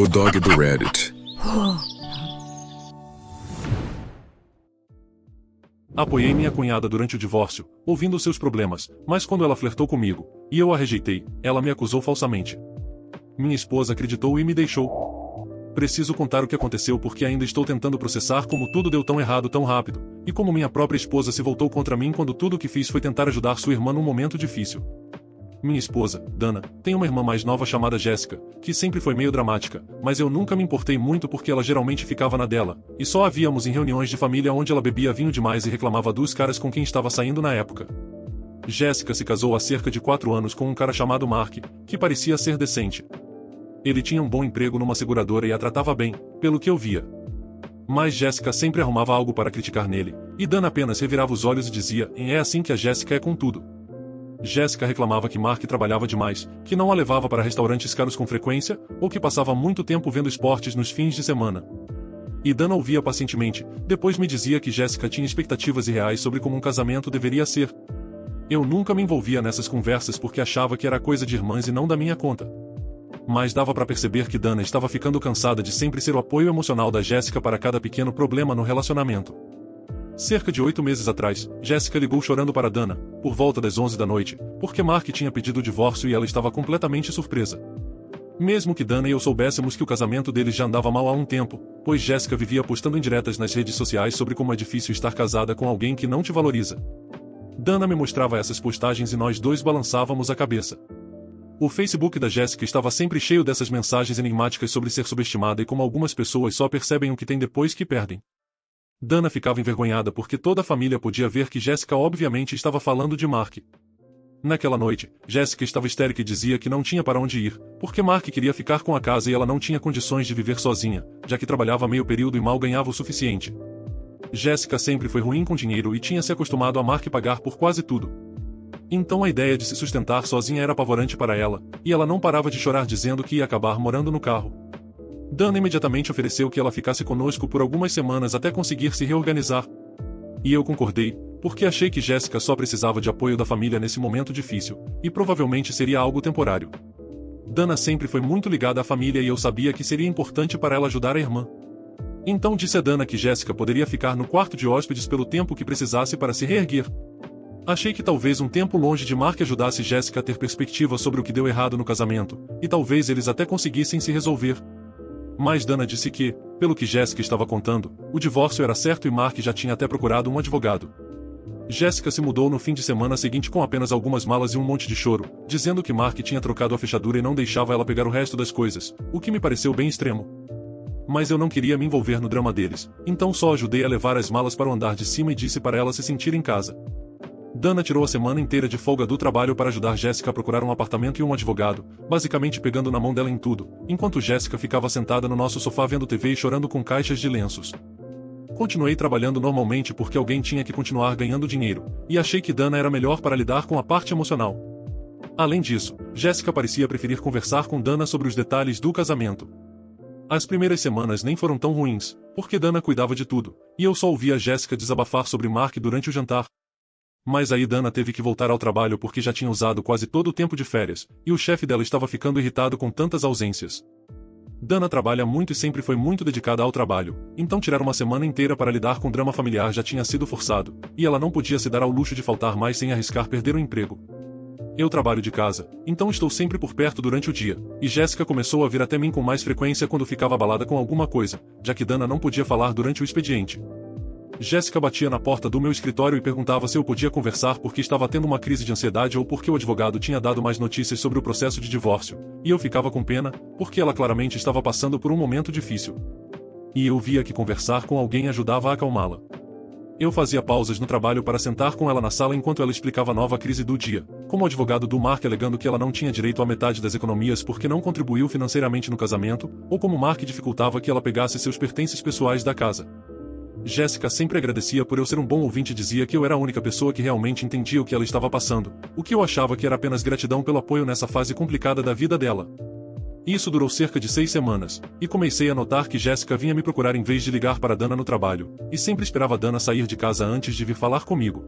O dog do Reddit. Apoiei minha cunhada durante o divórcio, ouvindo seus problemas, mas quando ela flertou comigo, e eu a rejeitei, ela me acusou falsamente. Minha esposa acreditou e me deixou. Preciso contar o que aconteceu porque ainda estou tentando processar como tudo deu tão errado tão rápido, e como minha própria esposa se voltou contra mim quando tudo o que fiz foi tentar ajudar sua irmã num momento difícil. Minha esposa, Dana, tem uma irmã mais nova chamada Jéssica, que sempre foi meio dramática, mas eu nunca me importei muito porque ela geralmente ficava na dela, e só a víamos em reuniões de família onde ela bebia vinho demais e reclamava dos caras com quem estava saindo na época. Jéssica se casou há cerca de 4 anos com um cara chamado Mark, que parecia ser decente. Ele tinha um bom emprego numa seguradora e a tratava bem, pelo que eu via. Mas Jéssica sempre arrumava algo para criticar nele, e Dana apenas revirava os olhos e dizia: é assim que a Jéssica é com tudo. Jéssica reclamava que Mark trabalhava demais, que não a levava para restaurantes caros com frequência, ou que passava muito tempo vendo esportes nos fins de semana. E Dana ouvia pacientemente, depois me dizia que Jéssica tinha expectativas irreais sobre como um casamento deveria ser. Eu nunca me envolvia nessas conversas porque achava que era coisa de irmãs e não da minha conta. Mas dava para perceber que Dana estava ficando cansada de sempre ser o apoio emocional da Jéssica para cada pequeno problema no relacionamento. Cerca de 8 meses atrás, Jéssica ligou chorando para Dana, por volta das 11 da noite, porque Mark tinha pedido o divórcio e ela estava completamente surpresa. Mesmo que Dana e eu soubéssemos que o casamento deles já andava mal há um tempo, pois Jéssica vivia postando indiretas nas redes sociais sobre como é difícil estar casada com alguém que não te valoriza. Dana me mostrava essas postagens e nós dois balançávamos a cabeça. O Facebook da Jéssica estava sempre cheio dessas mensagens enigmáticas sobre ser subestimada e como algumas pessoas só percebem o que têm depois que perdem. Dana ficava envergonhada porque toda a família podia ver que Jéssica obviamente estava falando de Mark. Naquela noite, Jéssica estava histérica e dizia que não tinha para onde ir, porque Mark queria ficar com a casa e ela não tinha condições de viver sozinha, já que trabalhava meio período e mal ganhava o suficiente. Jéssica sempre foi ruim com dinheiro e tinha se acostumado a Mark pagar por quase tudo. Então a ideia de se sustentar sozinha era apavorante para ela, e ela não parava de chorar dizendo que ia acabar morando no carro. Dana imediatamente ofereceu que ela ficasse conosco por algumas semanas até conseguir se reorganizar. E eu concordei, porque achei que Jéssica só precisava de apoio da família nesse momento difícil, e provavelmente seria algo temporário. Dana sempre foi muito ligada à família e eu sabia que seria importante para ela ajudar a irmã. Então disse a Dana que Jéssica poderia ficar no quarto de hóspedes pelo tempo que precisasse para se reerguer. Achei que talvez um tempo longe de Mark ajudasse Jéssica a ter perspectiva sobre o que deu errado no casamento, e talvez eles até conseguissem se resolver. Mas Dana disse que, pelo que Jéssica estava contando, o divórcio era certo e Mark já tinha até procurado um advogado. Jéssica se mudou no fim de semana seguinte com apenas algumas malas e um monte de choro, dizendo que Mark tinha trocado a fechadura e não deixava ela pegar o resto das coisas, o que me pareceu bem extremo. Mas eu não queria me envolver no drama deles, então só ajudei a levar as malas para o andar de cima e disse para ela se sentir em casa. Dana tirou a semana inteira de folga do trabalho para ajudar Jéssica a procurar um apartamento e um advogado, basicamente pegando na mão dela em tudo, enquanto Jéssica ficava sentada no nosso sofá vendo TV e chorando com caixas de lenços. Continuei trabalhando normalmente porque alguém tinha que continuar ganhando dinheiro, e achei que Dana era melhor para lidar com a parte emocional. Além disso, Jéssica parecia preferir conversar com Dana sobre os detalhes do casamento. As primeiras semanas nem foram tão ruins, porque Dana cuidava de tudo, e eu só ouvia Jéssica desabafar sobre Mark durante o jantar. Mas aí Dana teve que voltar ao trabalho porque já tinha usado quase todo o tempo de férias, e o chefe dela estava ficando irritado com tantas ausências. Dana trabalha muito e sempre foi muito dedicada ao trabalho, então tirar uma semana inteira para lidar com drama familiar já tinha sido forçado, e ela não podia se dar ao luxo de faltar mais sem arriscar perder o emprego. Eu trabalho de casa, então estou sempre por perto durante o dia, e Jéssica começou a vir até mim com mais frequência quando ficava abalada com alguma coisa, já que Dana não podia falar durante o expediente. Jéssica batia na porta do meu escritório e perguntava se eu podia conversar porque estava tendo uma crise de ansiedade ou porque o advogado tinha dado mais notícias sobre o processo de divórcio, e eu ficava com pena, porque ela claramente estava passando por um momento difícil. E eu via que conversar com alguém ajudava a acalmá-la. Eu fazia pausas no trabalho para sentar com ela na sala enquanto ela explicava a nova crise do dia, como o advogado do Mark alegando que ela não tinha direito à metade das economias porque não contribuiu financeiramente no casamento, ou como Mark dificultava que ela pegasse seus pertences pessoais da casa. Jéssica sempre agradecia por eu ser um bom ouvinte e dizia que eu era a única pessoa que realmente entendia o que ela estava passando, o que eu achava que era apenas gratidão pelo apoio nessa fase complicada da vida dela. Isso durou cerca de 6 semanas, e comecei a notar que Jéssica vinha me procurar em vez de ligar para Dana no trabalho, e sempre esperava Dana sair de casa antes de vir falar comigo.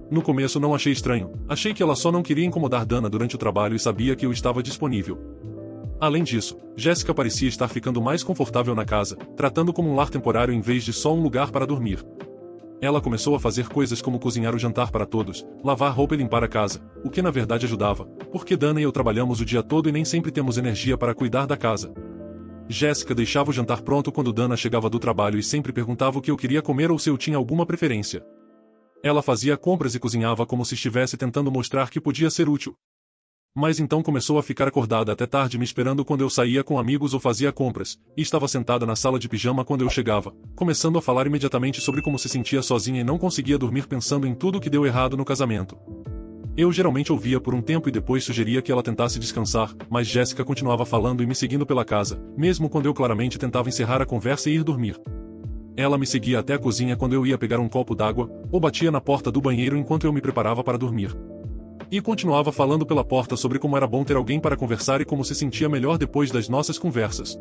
No começo não achei estranho, achei que ela só não queria incomodar Dana durante o trabalho e sabia que eu estava disponível. Além disso, Jéssica parecia estar ficando mais confortável na casa, tratando como um lar temporário em vez de só um lugar para dormir. Ela começou a fazer coisas como cozinhar o jantar para todos, lavar roupa e limpar a casa, o que na verdade ajudava, porque Dana e eu trabalhamos o dia todo e nem sempre temos energia para cuidar da casa. Jéssica deixava o jantar pronto quando Dana chegava do trabalho e sempre perguntava o que eu queria comer ou se eu tinha alguma preferência. Ela fazia compras e cozinhava como se estivesse tentando mostrar que podia ser útil. Mas então começou a ficar acordada até tarde me esperando quando eu saía com amigos ou fazia compras, e estava sentada na sala de pijama quando eu chegava, começando a falar imediatamente sobre como se sentia sozinha e não conseguia dormir pensando em tudo que deu errado no casamento. Eu geralmente ouvia por um tempo e depois sugeria que ela tentasse descansar, mas Jéssica continuava falando e me seguindo pela casa, mesmo quando eu claramente tentava encerrar a conversa e ir dormir. Ela me seguia até a cozinha quando eu ia pegar um copo d'água, ou batia na porta do banheiro enquanto eu me preparava para dormir. E continuava falando pela porta sobre como era bom ter alguém para conversar e como se sentia melhor depois das nossas conversas.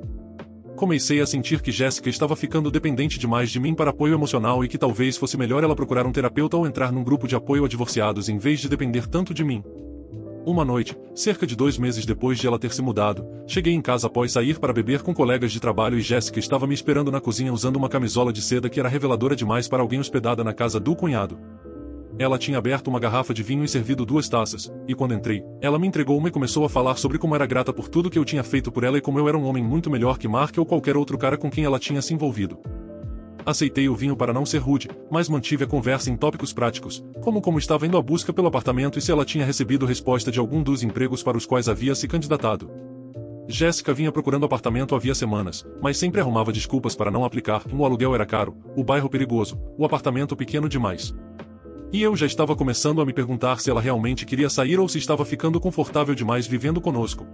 Comecei a sentir que Jéssica estava ficando dependente demais de mim para apoio emocional e que talvez fosse melhor ela procurar um terapeuta ou entrar num grupo de apoio a divorciados em vez de depender tanto de mim. Uma noite, cerca de 2 meses depois de ela ter se mudado, cheguei em casa após sair para beber com colegas de trabalho e Jéssica estava me esperando na cozinha usando uma camisola de seda que era reveladora demais para alguém hospedada na casa do cunhado. Ela tinha aberto uma garrafa de vinho e servido 2 taças, e quando entrei, ela me entregou uma e começou a falar sobre como era grata por tudo que eu tinha feito por ela e como eu era um homem muito melhor que Mark ou qualquer outro cara com quem ela tinha se envolvido. Aceitei o vinho para não ser rude, mas mantive a conversa em tópicos práticos, como estava indo à busca pelo apartamento e se ela tinha recebido resposta de algum dos empregos para os quais havia se candidatado. Jéssica vinha procurando apartamento havia semanas, mas sempre arrumava desculpas para não aplicar. O aluguel era caro, o bairro perigoso, o apartamento pequeno demais. E eu já estava começando a me perguntar se ela realmente queria sair ou se estava ficando confortável demais vivendo conosco.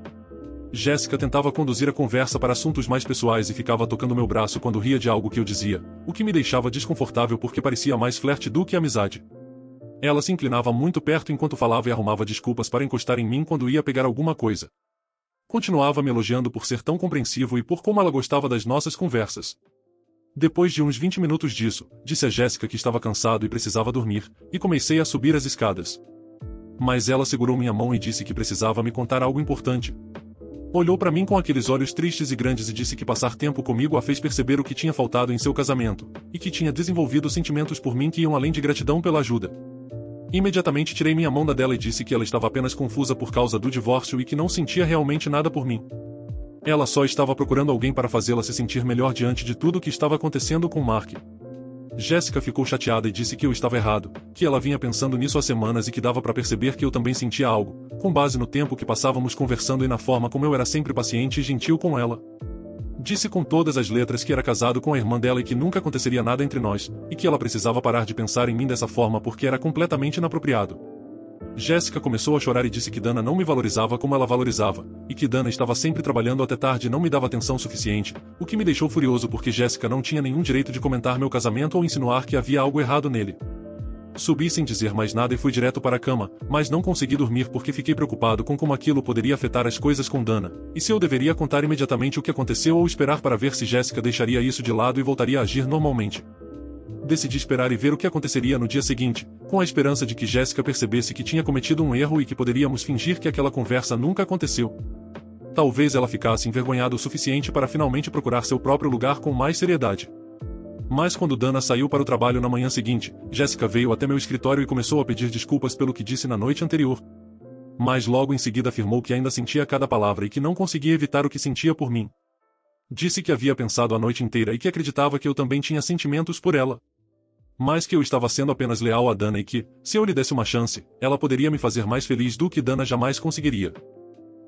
Jéssica tentava conduzir a conversa para assuntos mais pessoais e ficava tocando meu braço quando ria de algo que eu dizia, o que me deixava desconfortável porque parecia mais flerte do que amizade. Ela se inclinava muito perto enquanto falava e arrumava desculpas para encostar em mim quando ia pegar alguma coisa. Continuava me elogiando por ser tão compreensivo e por como ela gostava das nossas conversas. Depois de uns 20 minutos disso, disse a Jéssica que estava cansado e precisava dormir, e comecei a subir as escadas. Mas ela segurou minha mão e disse que precisava me contar algo importante. Olhou para mim com aqueles olhos tristes e grandes e disse que passar tempo comigo a fez perceber o que tinha faltado em seu casamento, e que tinha desenvolvido sentimentos por mim que iam além de gratidão pela ajuda. Imediatamente tirei minha mão da dela e disse que ela estava apenas confusa por causa do divórcio e que não sentia realmente nada por mim. Ela só estava procurando alguém para fazê-la se sentir melhor diante de tudo o que estava acontecendo com Mark. Jéssica ficou chateada e disse que eu estava errado, que ela vinha pensando nisso há semanas e que dava para perceber que eu também sentia algo, com base no tempo que passávamos conversando e na forma como eu era sempre paciente e gentil com ela. Disse com todas as letras que era casado com a irmã dela e que nunca aconteceria nada entre nós, e que ela precisava parar de pensar em mim dessa forma porque era completamente inapropriado. Jéssica começou a chorar e disse que Dana não me valorizava como ela valorizava, e que Dana estava sempre trabalhando até tarde e não me dava atenção suficiente, o que me deixou furioso porque Jéssica não tinha nenhum direito de comentar meu casamento ou insinuar que havia algo errado nele. Subi sem dizer mais nada e fui direto para a cama, mas não consegui dormir porque fiquei preocupado com como aquilo poderia afetar as coisas com Dana, e se eu deveria contar imediatamente o que aconteceu ou esperar para ver se Jéssica deixaria isso de lado e voltaria a agir normalmente. Decidi esperar e ver o que aconteceria no dia seguinte, com a esperança de que Jéssica percebesse que tinha cometido um erro e que poderíamos fingir que aquela conversa nunca aconteceu. Talvez ela ficasse envergonhada o suficiente para finalmente procurar seu próprio lugar com mais seriedade. Mas quando Dana saiu para o trabalho na manhã seguinte, Jéssica veio até meu escritório e começou a pedir desculpas pelo que disse na noite anterior. Mas logo em seguida afirmou que ainda sentia cada palavra e que não conseguia evitar o que sentia por mim. Disse que havia pensado a noite inteira e que acreditava que eu também tinha sentimentos por ela. Mas que eu estava sendo apenas leal a Dana e que, se eu lhe desse uma chance, ela poderia me fazer mais feliz do que Dana jamais conseguiria.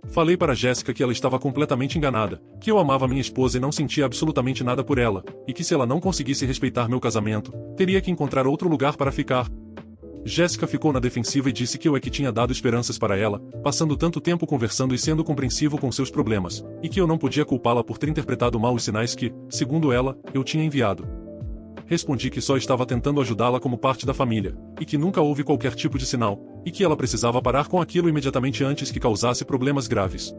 Falei para Jéssica que ela estava completamente enganada, que eu amava minha esposa e não sentia absolutamente nada por ela, e que se ela não conseguisse respeitar meu casamento, teria que encontrar outro lugar para ficar. Jéssica ficou na defensiva e disse que eu é que tinha dado esperanças para ela, passando tanto tempo conversando e sendo compreensivo com seus problemas, e que eu não podia culpá-la por ter interpretado mal os sinais que, segundo ela, eu tinha enviado. Respondi que só estava tentando ajudá-la como parte da família, e que nunca houve qualquer tipo de sinal, e que ela precisava parar com aquilo imediatamente antes que causasse problemas graves.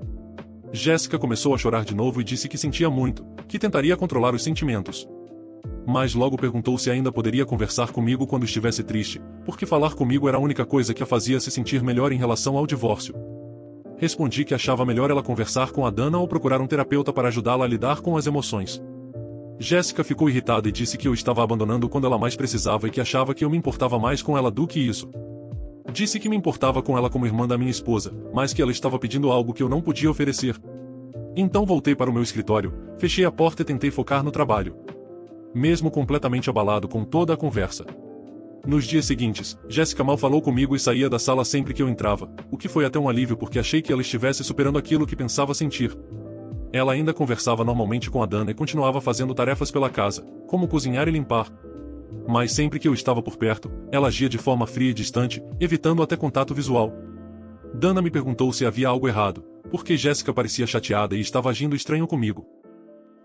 Jéssica começou a chorar de novo e disse que sentia muito, que tentaria controlar os sentimentos. Mas logo perguntou se ainda poderia conversar comigo quando estivesse triste, porque falar comigo era a única coisa que a fazia se sentir melhor em relação ao divórcio. respondi que achava melhor ela conversar com a Dana ou procurar um terapeuta para ajudá-la a lidar com as emoções. Jéssica ficou irritada e disse que eu estava abandonando quando ela mais precisava e que achava que eu me importava mais com ela do que isso. Disse que me importava com ela como irmã da minha esposa, mas que ela estava pedindo algo que eu não podia oferecer. Então voltei para o meu escritório, fechei a porta e tentei focar no trabalho. Mesmo completamente abalado com toda a conversa. Nos dias seguintes, Jéssica mal falou comigo e saía da sala sempre que eu entrava, o que foi até um alívio porque achei que ela estivesse superando aquilo que pensava sentir. Ela ainda conversava normalmente com a Dana e continuava fazendo tarefas pela casa, como cozinhar e limpar. Mas sempre que eu estava por perto, ela agia de forma fria e distante, evitando até contato visual. Dana me perguntou se havia algo errado, porque Jéssica parecia chateada e estava agindo estranho comigo.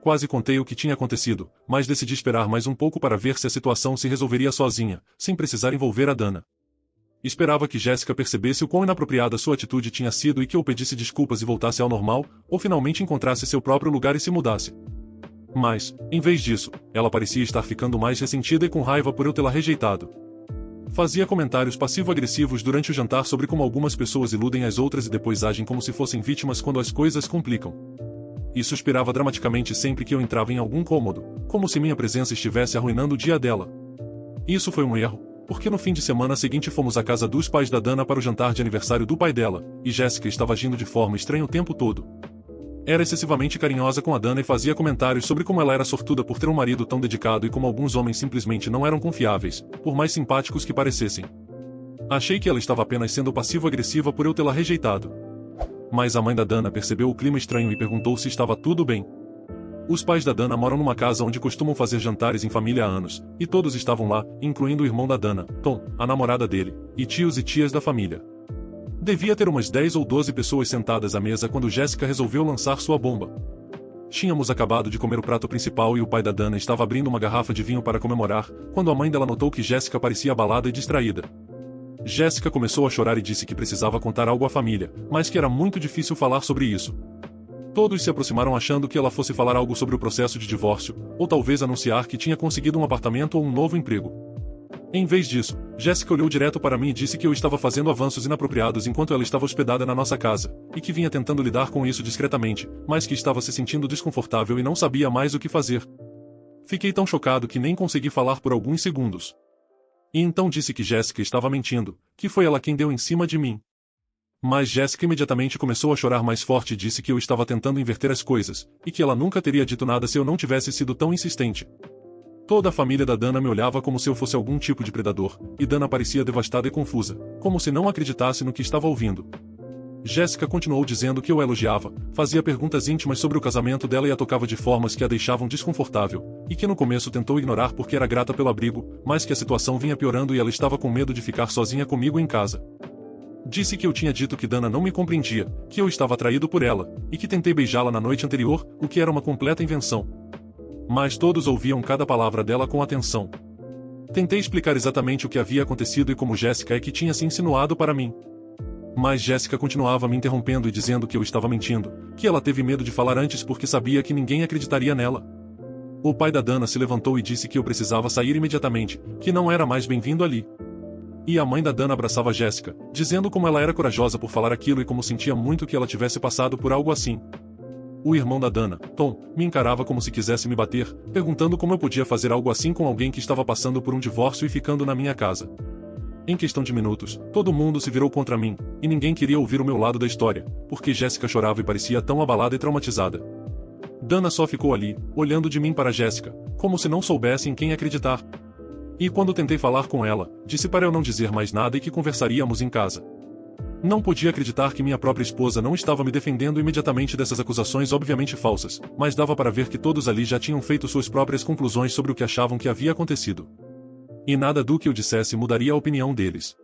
Quase contei o que tinha acontecido, mas decidi esperar mais um pouco para ver se a situação se resolveria sozinha, sem precisar envolver a Dana. Esperava que Jéssica percebesse o quão inapropriada sua atitude tinha sido e que eu pedisse desculpas e voltasse ao normal, ou finalmente encontrasse seu próprio lugar e se mudasse. Mas, em vez disso, ela parecia estar ficando mais ressentida e com raiva por eu tê-la rejeitado. Fazia comentários passivo-agressivos durante o jantar sobre como algumas pessoas iludem as outras e depois agem como se fossem vítimas quando as coisas complicam. E suspirava dramaticamente sempre que eu entrava em algum cômodo, como se minha presença estivesse arruinando o dia dela. Isso foi um erro, porque no fim de semana seguinte fomos à casa dos pais da Dana para o jantar de aniversário do pai dela, e Jéssica estava agindo de forma estranha o tempo todo. Era excessivamente carinhosa com a Dana e fazia comentários sobre como ela era sortuda por ter um marido tão dedicado e como alguns homens simplesmente não eram confiáveis, por mais simpáticos que parecessem. Achei que ela estava apenas sendo passivo-agressiva por eu tê-la rejeitado. Mas a mãe da Dana percebeu o clima estranho e perguntou se estava tudo bem. Os pais da Dana moram numa casa onde costumam fazer jantares em família há anos, e todos estavam lá, incluindo o irmão da Dana, Tom, a namorada dele, e tios e tias da família. Devia ter umas 10 ou 12 pessoas sentadas à mesa quando Jéssica resolveu lançar sua bomba. Tínhamos acabado de comer o prato principal e o pai da Dana estava abrindo uma garrafa de vinho para comemorar, quando a mãe dela notou que Jéssica parecia abalada e distraída. Jéssica começou a chorar e disse que precisava contar algo à família, mas que era muito difícil falar sobre isso. Todos se aproximaram achando que ela fosse falar algo sobre o processo de divórcio, ou talvez anunciar que tinha conseguido um apartamento ou um novo emprego. Em vez disso, Jéssica olhou direto para mim e disse que eu estava fazendo avanços inapropriados enquanto ela estava hospedada na nossa casa, e que vinha tentando lidar com isso discretamente, mas que estava se sentindo desconfortável e não sabia mais o que fazer. Fiquei tão chocado que nem consegui falar por alguns segundos. E então disse que Jéssica estava mentindo, que foi ela quem deu em cima de mim. Mas Jéssica imediatamente começou a chorar mais forte e disse que eu estava tentando inverter as coisas, e que ela nunca teria dito nada se eu não tivesse sido tão insistente. Toda a família da Dana me olhava como se eu fosse algum tipo de predador, e Dana parecia devastada e confusa, como se não acreditasse no que estava ouvindo. Jéssica continuou dizendo que eu a elogiava, fazia perguntas íntimas sobre o casamento dela e a tocava de formas que a deixavam desconfortável, e que no começo tentou ignorar porque era grata pelo abrigo, mas que a situação vinha piorando e ela estava com medo de ficar sozinha comigo em casa. Disse que eu tinha dito que Dana não me compreendia, que eu estava atraído por ela, e que tentei beijá-la na noite anterior, o que era uma completa invenção. Mas todos ouviam cada palavra dela com atenção. Tentei explicar exatamente o que havia acontecido e como Jéssica é que tinha se insinuado para mim. Mas Jéssica continuava me interrompendo e dizendo que eu estava mentindo, que ela teve medo de falar antes porque sabia que ninguém acreditaria nela. O pai da Dana se levantou e disse que eu precisava sair imediatamente, que não era mais bem-vindo ali. E a mãe da Dana abraçava Jéssica, dizendo como ela era corajosa por falar aquilo e como sentia muito que ela tivesse passado por algo assim. O irmão da Dana, Tom, me encarava como se quisesse me bater, perguntando como eu podia fazer algo assim com alguém que estava passando por um divórcio e ficando na minha casa. Em questão de minutos, todo mundo se virou contra mim, e ninguém queria ouvir o meu lado da história, porque Jéssica chorava e parecia tão abalada e traumatizada. Dana só ficou ali, olhando de mim para Jéssica, como se não soubesse em quem acreditar. E quando tentei falar com ela, disse para eu não dizer mais nada e que conversaríamos em casa. Não podia acreditar que minha própria esposa não estava me defendendo imediatamente dessas acusações obviamente falsas, mas dava para ver que todos ali já tinham feito suas próprias conclusões sobre o que achavam que havia acontecido. E nada do que eu dissesse mudaria a opinião deles.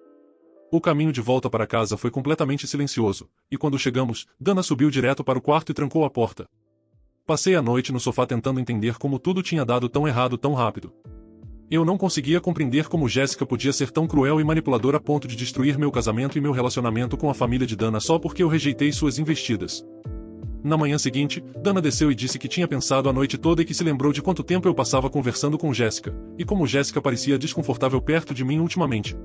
O caminho de volta para casa foi completamente silencioso, e quando chegamos, Dana subiu direto para o quarto e trancou a porta. Passei a noite no sofá tentando entender como tudo tinha dado tão errado tão rápido. Eu não conseguia compreender como Jéssica podia ser tão cruel e manipuladora a ponto de destruir meu casamento e meu relacionamento com a família de Dana só porque eu rejeitei suas investidas. Na manhã seguinte, Dana desceu e disse que tinha pensado a noite toda e que se lembrou de quanto tempo eu passava conversando com Jéssica, e como Jéssica parecia desconfortável perto de mim ultimamente.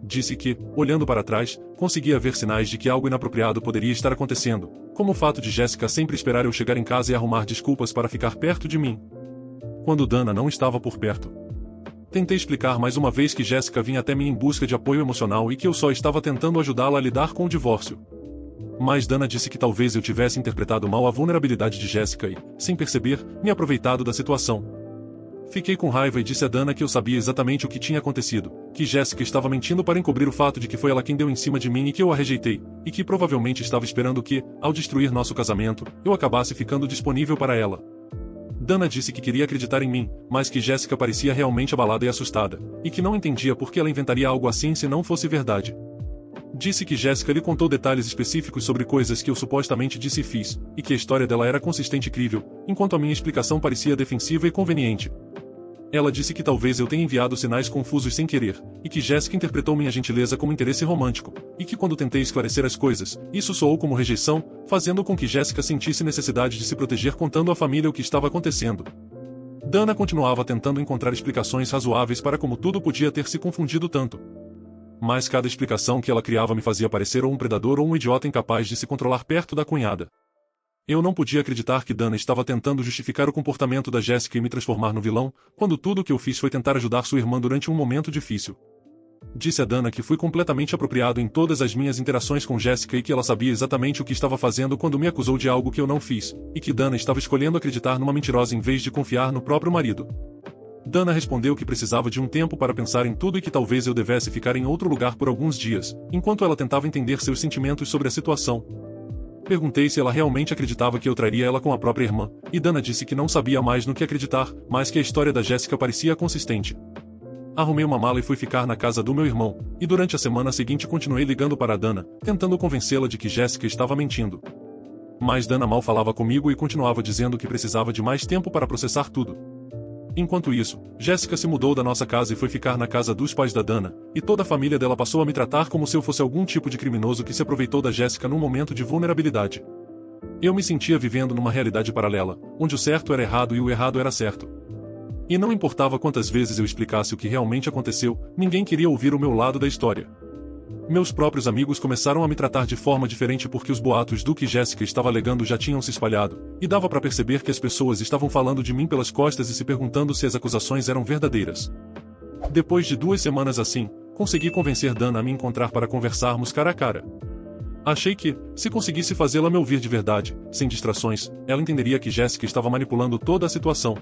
Disse que, olhando para trás, conseguia ver sinais de que algo inapropriado poderia estar acontecendo, como o fato de Jessica sempre esperar eu chegar em casa e arrumar desculpas para ficar perto de mim, quando Dana não estava por perto. Tentei explicar mais uma vez que Jessica vinha até mim em busca de apoio emocional e que eu só estava tentando ajudá-la a lidar com o divórcio. Mas Dana disse que talvez eu tivesse interpretado mal a vulnerabilidade de Jessica e, sem perceber, me aproveitado da situação. Fiquei com raiva e disse a Dana que eu sabia exatamente o que tinha acontecido, que Jessica estava mentindo para encobrir o fato de que foi ela quem deu em cima de mim e que eu a rejeitei, e que provavelmente estava esperando que, ao destruir nosso casamento, eu acabasse ficando disponível para ela. Dana disse que queria acreditar em mim, mas que Jessica parecia realmente abalada e assustada, e que não entendia por que ela inventaria algo assim se não fosse verdade. Disse que Jessica lhe contou detalhes específicos sobre coisas que eu supostamente disse e fiz, e que a história dela era consistente e crível, enquanto a minha explicação parecia defensiva e conveniente. Ela disse que talvez eu tenha enviado sinais confusos sem querer, e que Jessica interpretou minha gentileza como interesse romântico, e que quando tentei esclarecer as coisas, isso soou como rejeição, fazendo com que Jessica sentisse necessidade de se proteger contando à família o que estava acontecendo. Dana continuava tentando encontrar explicações razoáveis para como tudo podia ter se confundido tanto. Mas cada explicação que ela criava me fazia parecer ou um predador ou um idiota incapaz de se controlar perto da cunhada. Eu não podia acreditar que Dana estava tentando justificar o comportamento da Jessica e me transformar no vilão, quando tudo o que eu fiz foi tentar ajudar sua irmã durante um momento difícil. Disse a Dana que fui completamente apropriado em todas as minhas interações com Jessica e que ela sabia exatamente o que estava fazendo quando me acusou de algo que eu não fiz, e que Dana estava escolhendo acreditar numa mentirosa em vez de confiar no próprio marido. Dana respondeu que precisava de um tempo para pensar em tudo e que talvez eu devesse ficar em outro lugar por alguns dias, enquanto ela tentava entender seus sentimentos sobre a situação. Perguntei se ela realmente acreditava que eu traria ela com a própria irmã, e Dana disse que não sabia mais no que acreditar, mas que a história da Jessica parecia consistente. Arrumei uma mala e fui ficar na casa do meu irmão, e durante a semana seguinte continuei ligando para Dana, tentando convencê-la de que Jessica estava mentindo. Mas Dana mal falava comigo e continuava dizendo que precisava de mais tempo para processar tudo. Enquanto isso, Jessica se mudou da nossa casa e foi ficar na casa dos pais da Dana, e toda a família dela passou a me tratar como se eu fosse algum tipo de criminoso que se aproveitou da Jessica num momento de vulnerabilidade. Eu me sentia vivendo numa realidade paralela, onde o certo era errado e o errado era certo. E não importava quantas vezes eu explicasse o que realmente aconteceu, ninguém queria ouvir o meu lado da história. Meus próprios amigos começaram a me tratar de forma diferente porque os boatos do que Jessica estava alegando já tinham se espalhado, e dava para perceber que as pessoas estavam falando de mim pelas costas e se perguntando se as acusações eram verdadeiras. Depois de 2 semanas assim, consegui convencer Dana a me encontrar para conversarmos cara a cara. Achei que, se conseguisse fazê-la me ouvir de verdade, sem distrações, ela entenderia que Jessica estava manipulando toda a situação.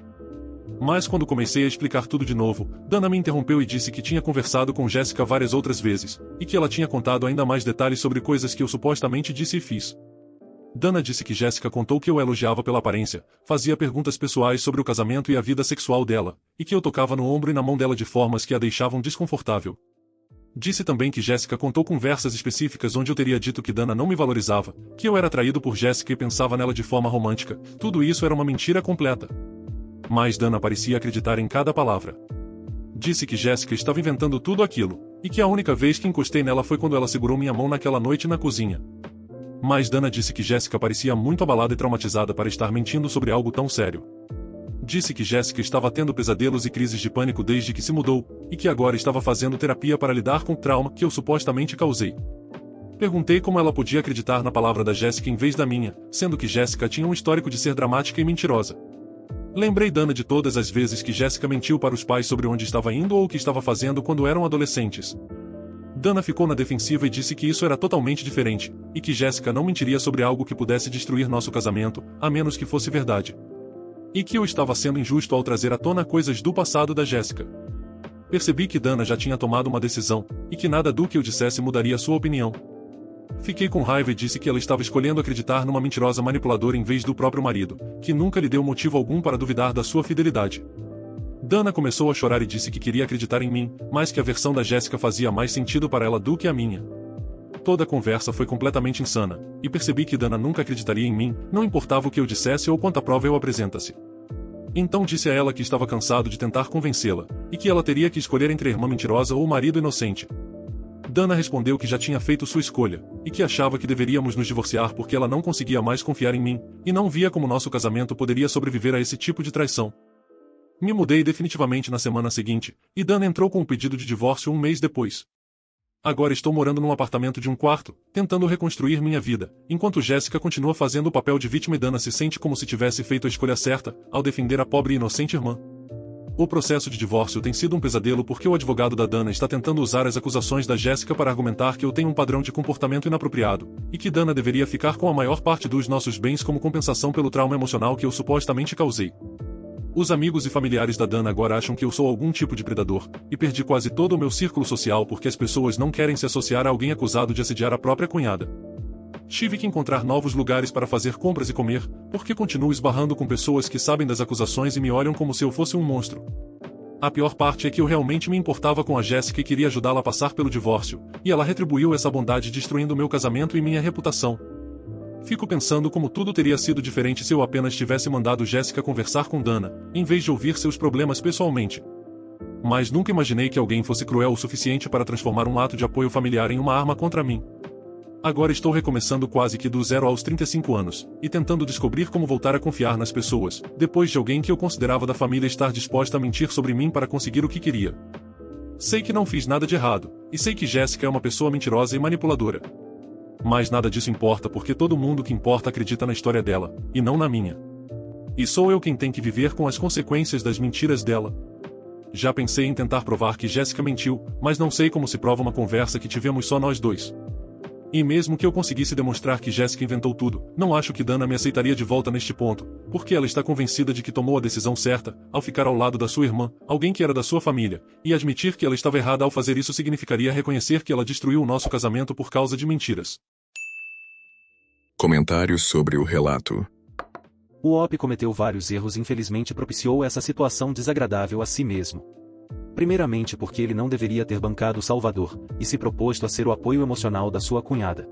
Mas quando comecei a explicar tudo de novo, Dana me interrompeu e disse que tinha conversado com Jessica várias outras vezes, e que ela tinha contado ainda mais detalhes sobre coisas que eu supostamente disse e fiz. Dana disse que Jessica contou que eu a elogiava pela aparência, fazia perguntas pessoais sobre o casamento e a vida sexual dela, e que eu tocava no ombro e na mão dela de formas que a deixavam desconfortável. Disse também que Jessica contou conversas específicas onde eu teria dito que Dana não me valorizava, que eu era atraído por Jessica e pensava nela de forma romântica. Tudo isso era uma mentira completa. Mas Dana parecia acreditar em cada palavra. Disse que Jessica estava inventando tudo aquilo, e que a única vez que encostei nela foi quando ela segurou minha mão naquela noite na cozinha. Mas Dana disse que Jessica parecia muito abalada e traumatizada para estar mentindo sobre algo tão sério. Disse que Jessica estava tendo pesadelos e crises de pânico desde que se mudou, e que agora estava fazendo terapia para lidar com o trauma que eu supostamente causei. Perguntei como ela podia acreditar na palavra da Jessica em vez da minha, sendo que Jessica tinha um histórico de ser dramática e mentirosa. Lembrei Dana de todas as vezes que Jessica mentiu para os pais sobre onde estava indo ou o que estava fazendo quando eram adolescentes. Dana ficou na defensiva e disse que isso era totalmente diferente, e que Jessica não mentiria sobre algo que pudesse destruir nosso casamento, a menos que fosse verdade. E que eu estava sendo injusto ao trazer à tona coisas do passado da Jessica. Percebi que Dana já tinha tomado uma decisão, e que nada do que eu dissesse mudaria sua opinião. Fiquei com raiva e disse que ela estava escolhendo acreditar numa mentirosa manipuladora em vez do próprio marido, que nunca lhe deu motivo algum para duvidar da sua fidelidade. Dana começou a chorar e disse que queria acreditar em mim, mas que a versão da Jessica fazia mais sentido para ela do que a minha. Toda a conversa foi completamente insana, e percebi que Dana nunca acreditaria em mim, não importava o que eu dissesse ou quanta prova eu apresentasse. Então disse a ela que estava cansado de tentar convencê-la, e que ela teria que escolher entre a irmã mentirosa ou o marido inocente. Dana respondeu que já tinha feito sua escolha, e que achava que deveríamos nos divorciar porque ela não conseguia mais confiar em mim, e não via como nosso casamento poderia sobreviver a esse tipo de traição. Me mudei definitivamente na semana seguinte, e Dana entrou com o pedido de divórcio um mês depois. Agora estou morando num apartamento de um quarto, tentando reconstruir minha vida, enquanto Jéssica continua fazendo o papel de vítima e Dana se sente como se tivesse feito a escolha certa, ao defender a pobre e inocente irmã. O processo de divórcio tem sido um pesadelo porque o advogado da Dana está tentando usar as acusações da Jéssica para argumentar que eu tenho um padrão de comportamento inapropriado, e que Dana deveria ficar com a maior parte dos nossos bens como compensação pelo trauma emocional que eu supostamente causei. Os amigos e familiares da Dana agora acham que eu sou algum tipo de predador, e perdi quase todo o meu círculo social porque as pessoas não querem se associar a alguém acusado de assediar a própria cunhada. Tive que encontrar novos lugares para fazer compras e comer, porque continuo esbarrando com pessoas que sabem das acusações e me olham como se eu fosse um monstro. A pior parte é que eu realmente me importava com a Jéssica e queria ajudá-la a passar pelo divórcio, e ela retribuiu essa bondade destruindo meu casamento e minha reputação. Fico pensando como tudo teria sido diferente se eu apenas tivesse mandado Jéssica conversar com Dana, em vez de ouvir seus problemas pessoalmente. Mas nunca imaginei que alguém fosse cruel o suficiente para transformar um ato de apoio familiar em uma arma contra mim. Agora estou recomeçando quase que do zero aos 35 anos, e tentando descobrir como voltar a confiar nas pessoas, depois de alguém que eu considerava da família estar disposta a mentir sobre mim para conseguir o que queria. Sei que não fiz nada de errado, e sei que Jéssica é uma pessoa mentirosa e manipuladora. Mas nada disso importa porque todo mundo que importa acredita na história dela, e não na minha. E sou eu quem tem que viver com as consequências das mentiras dela. Já pensei em tentar provar que Jéssica mentiu, mas não sei como se prova uma conversa que tivemos só nós dois. E mesmo que eu conseguisse demonstrar que Jéssica inventou tudo, não acho que Dana me aceitaria de volta neste ponto, porque ela está convencida de que tomou a decisão certa, ao ficar ao lado da sua irmã, alguém que era da sua família, e admitir que ela estava errada ao fazer isso significaria reconhecer que ela destruiu o nosso casamento por causa de mentiras. Comentários sobre o relato. O OP cometeu vários erros e infelizmente propiciou essa situação desagradável a si mesmo. Primeiramente porque ele não deveria ter bancado Salvador, e se proposto a ser o apoio emocional da sua cunhada.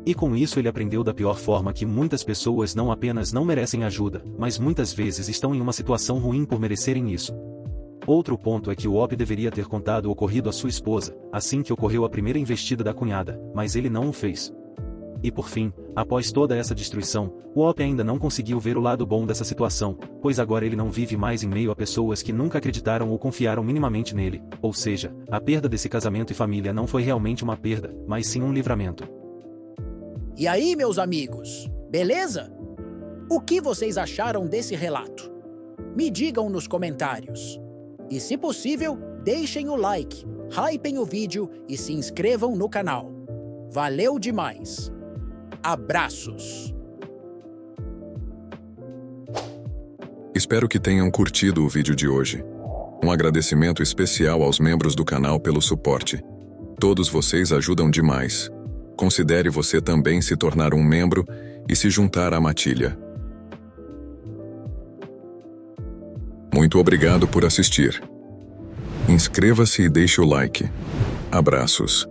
E com isso ele aprendeu da pior forma que muitas pessoas não apenas não merecem ajuda, mas muitas vezes estão em uma situação ruim por merecerem isso. Outro ponto é que o OP deveria ter contado o ocorrido à sua esposa, assim que ocorreu a primeira investida da cunhada, mas ele não o fez. E por fim, após toda essa destruição, o OP ainda não conseguiu ver o lado bom dessa situação, pois agora ele não vive mais em meio a pessoas que nunca acreditaram ou confiaram minimamente nele, ou seja, a perda desse casamento e família não foi realmente uma perda, mas sim um livramento. E aí, meus amigos, beleza? O que vocês acharam desse relato? Me digam nos comentários. E se possível, deixem o like, hypem o vídeo e se inscrevam no canal. Valeu demais! Abraços! Espero que tenham curtido o vídeo de hoje. Um agradecimento especial aos membros do canal pelo suporte. Todos vocês ajudam demais. Considere você também se tornar um membro e se juntar à matilha. Muito obrigado por assistir. Inscreva-se e deixe o like. Abraços.